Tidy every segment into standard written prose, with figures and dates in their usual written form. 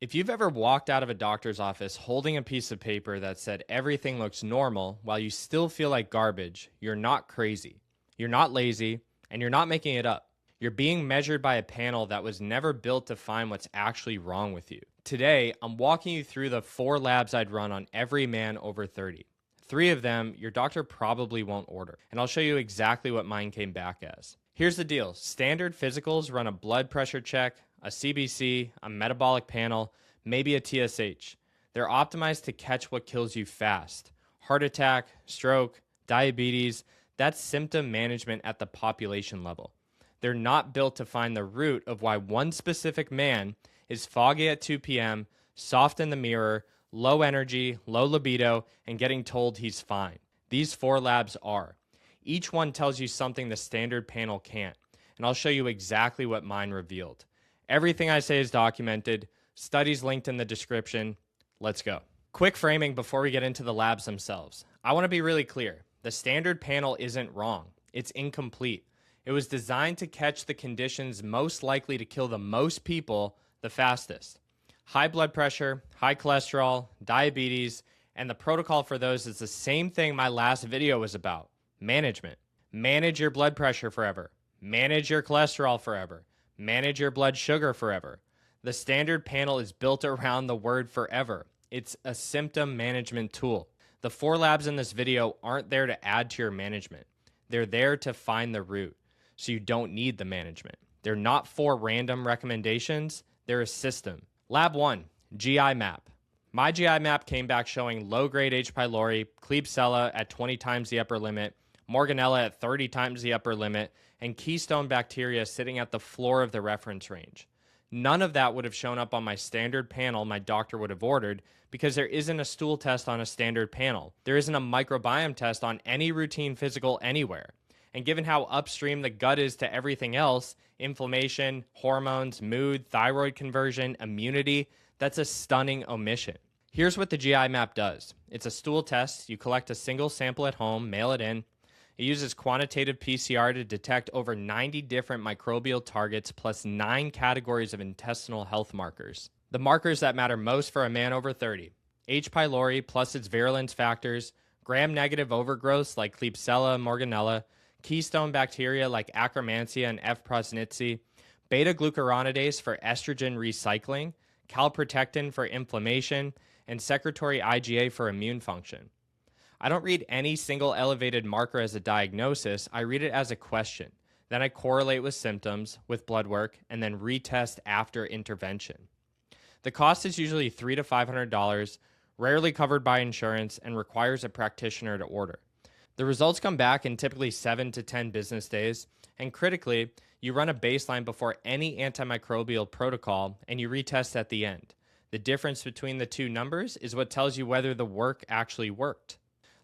If you've ever walked out of a doctor's office holding a piece of paper that said everything looks normal while you still feel like garbage, you're not crazy. You're not lazy, and you're not making it up. You're being measured by a panel that was never built to find what's actually wrong with you. Today, I'm walking you through the 4 labs I'd run on every man over 30. 3 of them your doctor probably won't order, and I'll show you exactly what mine came back as. Here's the deal. Standard physicals run a blood pressure check, a CBC, a metabolic panel, maybe a TSH. They're optimized to catch what kills you fast. Heart attack, stroke, diabetes, that's symptom management at the population level. They're not built to find the root of why one specific man is foggy at 2 p.m., soft in the mirror, low energy, low libido, and getting told he's fine. These 4 labs are. Each one tells you something the standard panel can't, and I'll show you exactly what mine revealed. Everything I say is documented, studies linked in the description. Let's go. Quick framing before we get into the labs themselves. I want to be really clear. The standard panel isn't wrong. It's incomplete. It was designed to catch the conditions most likely to kill the most people the fastest. High blood pressure, high cholesterol, diabetes, and the protocol for those is the same thing my last video was about. Management. Manage your blood pressure forever. Manage your cholesterol forever. Manage your blood sugar forever. The standard panel is built around the word forever. It's a symptom management tool. The 4 labs in this video aren't there to add to your management. They're there to find the root, so you don't need the management. They're not 4 random recommendations. They're a system. Lab 1, GI map. My GI map came back showing low-grade H. pylori, Klebsiella at 20 times the upper limit, Morganella at 30 times the upper limit, and keystone bacteria sitting at the floor of the reference range. None of that would have shown up on my standard panel my doctor would have ordered because there isn't a stool test on a standard panel. There isn't a microbiome test on any routine physical anywhere. And given how upstream the gut is to everything else, inflammation, hormones, mood, thyroid conversion, immunity, that's a stunning omission. Here's what the GI map does. It's a stool test. You collect a single sample at home, mail it in. It uses quantitative PCR to detect over 90 different microbial targets plus 9 categories of intestinal health markers. The markers that matter most for a man over 30. H. pylori plus its virulence factors, gram-negative overgrowths like Klebsiella, Morganella, keystone bacteria like Akkermansia and F. prosnitzi, beta-glucuronidase for estrogen recycling, calprotectin for inflammation, and secretory IgA for immune function. I don't read any single elevated marker as a diagnosis, I read it as a question. Then I correlate with symptoms, with blood work, and then retest after intervention. The cost is usually $300 to $500, rarely covered by insurance, and requires a practitioner to order. The results come back in typically 7 to 10 business days, and critically, you run a baseline before any antimicrobial protocol, and you retest at the end. The difference between the 2 numbers is what tells you whether the work actually worked.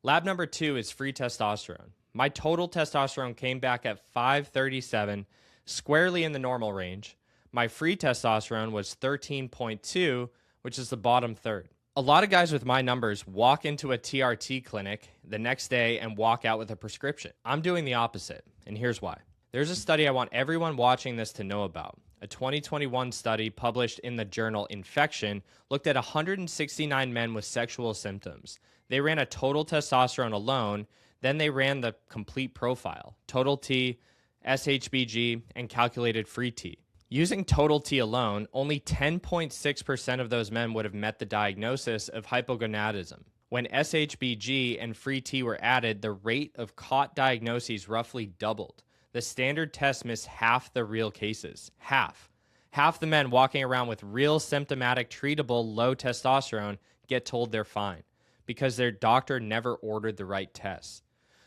Lab number 2 is free testosterone. My total testosterone came back at 537, squarely in the normal range. My free testosterone was 13.2, which is the bottom third. A lot of guys with my numbers walk into a TRT clinic the next day and walk out with a prescription. I'm doing the opposite, and here's why. There's a study I want everyone watching this to know about. A 2021 study published in the journal Infection looked at 169 men with sexual symptoms. They ran a total testosterone alone, then they ran the complete profile, total T, SHBG, and calculated free T. Using total T alone, only 10.6% of those men would have met the diagnosis of hypogonadism. When SHBG and free T were added, the rate of caught diagnoses roughly doubled. The standard test missed half the real cases. Half. Half the men walking around with real symptomatic treatable low testosterone get told they're fine because their doctor never ordered the right tests.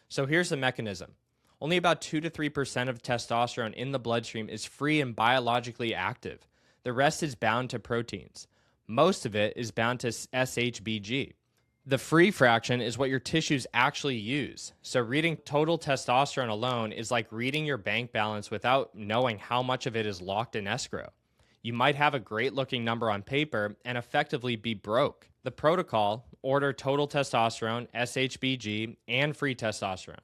So here's the mechanism. Only about 2 to 3% of testosterone in the bloodstream is free and biologically active. The rest is bound to proteins. Most of it is bound to SHBG. The free fraction is what your tissues actually use. So reading total testosterone alone is like reading your bank balance without knowing how much of it is locked in escrow. You might have a great looking number on paper and effectively be broke. The protocol: order total testosterone, SHBG, and free testosterone.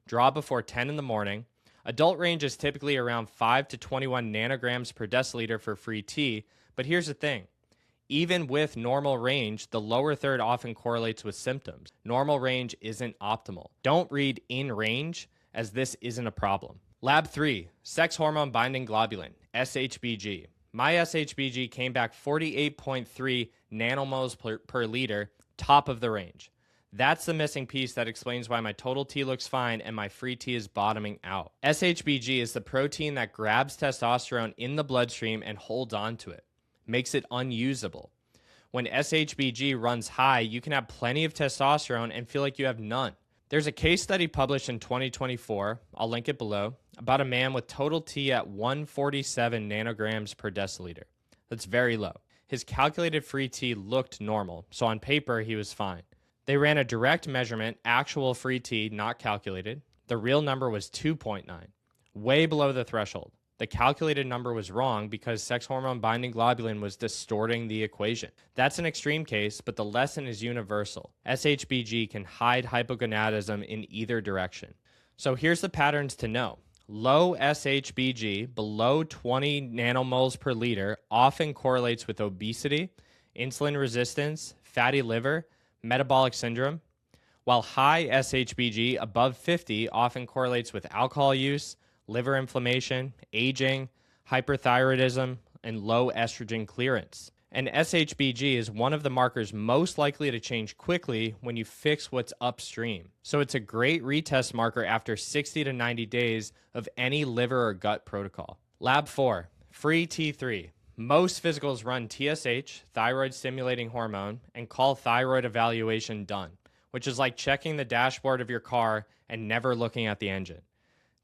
Draw before 10 in the morning. Adult range is typically around 5 to 21 nanograms per deciliter for free T, but here's the thing. Even with normal range, the lower third often correlates with symptoms. Normal range isn't optimal. Don't read in range, as this isn't a problem. Lab 3, sex hormone binding globulin, SHBG. My SHBG came back 48.3 nanomoles per liter, top of the range. That's the missing piece that explains why my total T looks fine and my free T is bottoming out. SHBG is the protein that grabs testosterone in the bloodstream and holds on to it, makes it unusable. When SHBG runs high, you can have plenty of testosterone and feel like you have none. There's a case study published in 2024, I'll link it below, about a man with total T at 147 nanograms per deciliter. That's very low. His calculated free T looked normal, so on paper he was fine. They ran a direct measurement, actual free T, not calculated. The real number was 2.9, way below the threshold. The calculated number was wrong because sex hormone binding globulin was distorting the equation. That's an extreme case, but the lesson is universal. SHBG can hide hypogonadism in either direction. So here's the patterns to know. Low SHBG, below 20 nanomoles per liter, often correlates with obesity, insulin resistance, fatty liver, metabolic syndrome, while high SHBG above 50 often correlates with alcohol use, liver inflammation, aging, hyperthyroidism, and low estrogen clearance. And SHBG is one of the markers most likely to change quickly when you fix what's upstream. So it's a great retest marker after 60 to 90 days of any liver or gut protocol. Lab 4, free T3. Most physicals run TSH, thyroid stimulating hormone, and call thyroid evaluation done, which is like checking the dashboard of your car and never looking at the engine.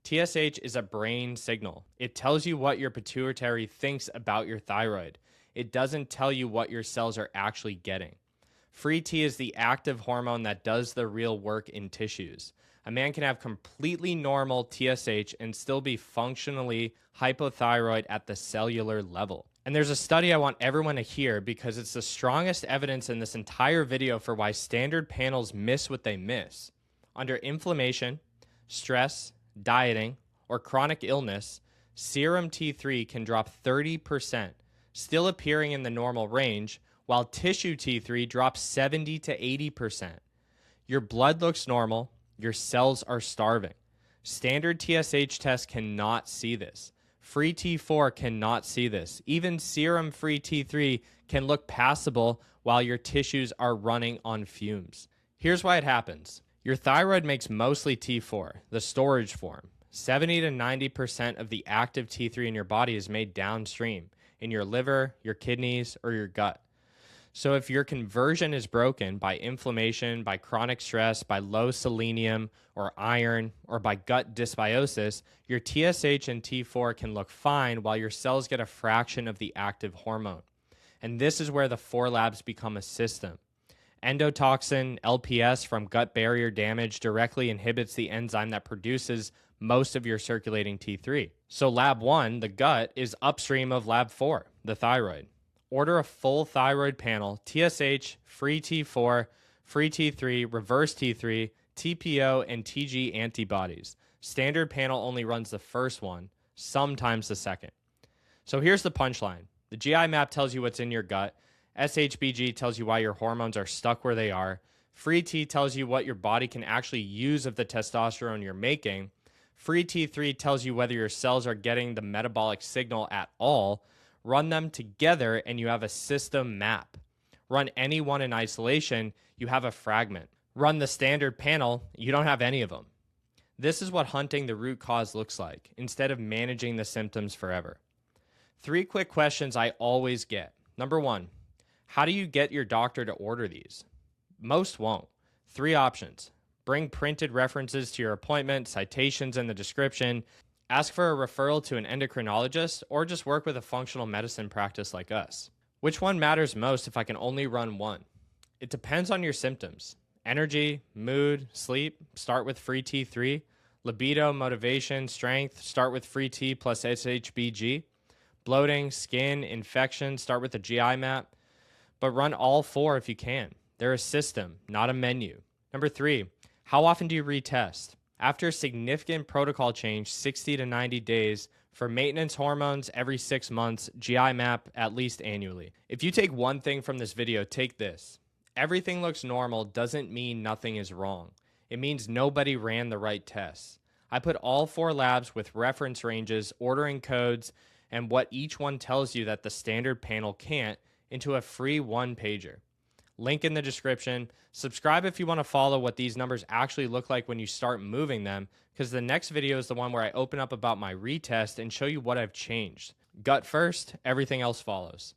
TSH is a brain signal. It tells you what your pituitary thinks about your thyroid. It doesn't tell you what your cells are actually getting. Free T is the active hormone that does the real work in tissues. A man can have completely normal TSH and still be functionally hypothyroid at the cellular level. And there's a study I want everyone to hear because it's the strongest evidence in this entire video for why standard panels miss what they miss. Under inflammation, stress, dieting, or chronic illness, serum T3 can drop 30%, still appearing in the normal range, while tissue T3 drops 70 to 80%. Your blood looks normal, your cells are starving. Standard TSH tests cannot see this. Free T4 cannot see this. Even serum free T3 can look passable while your tissues are running on fumes. Here's why it happens. Your thyroid makes mostly T4, the storage form. 70 to 90% of the active T3 in your body is made downstream, in your liver, your kidneys, or your gut. So if your conversion is broken by inflammation, by chronic stress, by low selenium or iron, or by gut dysbiosis, your TSH and T4 can look fine while your cells get a fraction of the active hormone. And this is where the 4 labs become a system. Endotoxin, LPS from gut barrier damage directly inhibits the enzyme that produces most of your circulating T3. So lab 1, the gut, is upstream of lab 4, the thyroid. Order a full thyroid panel, TSH, free T4, free T3, reverse T3, TPO, and TG antibodies. Standard panel only runs the first one, sometimes the second. So here's the punchline. The GI map tells you what's in your gut. SHBG tells you why your hormones are stuck where they are. Free T tells you what your body can actually use of the testosterone you're making. Free T3 tells you whether your cells are getting the metabolic signal at all. Run them together and you have a system map. Run any one in isolation, you have a fragment. Run the standard panel, you don't have any of them. This is what hunting the root cause looks like, instead of managing the symptoms forever. 3 quick questions I always get. Number 1, how do you get your doctor to order these? Most won't. 3 options. Bring printed references to your appointment, citations in the description, ask for a referral to an endocrinologist, or just work with a functional medicine practice like us. Which one matters most if I can only run one? It depends on your symptoms. Energy, mood, sleep, start with free T3. Libido, motivation, strength, start with free T plus SHBG. Bloating, skin, infection, start with the GI map. But run all 4 if you can. They're a system, not a menu. Number 3, how often do you retest? After a significant protocol change, 60 to 90 days, For maintenance hormones, every 6 months, GI map at least annually. If you take one thing from this video, take this. Everything looks normal doesn't mean nothing is wrong. It means nobody ran the right tests. I put all 4 labs with reference ranges, ordering codes, and what each one tells you that the standard panel can't into a free 1-pager. Link in the description. Subscribe if you want to follow what these numbers actually look like when you start moving them, because the next video is the one where I open up about my retest and show you what I've changed. Gut first, everything else follows.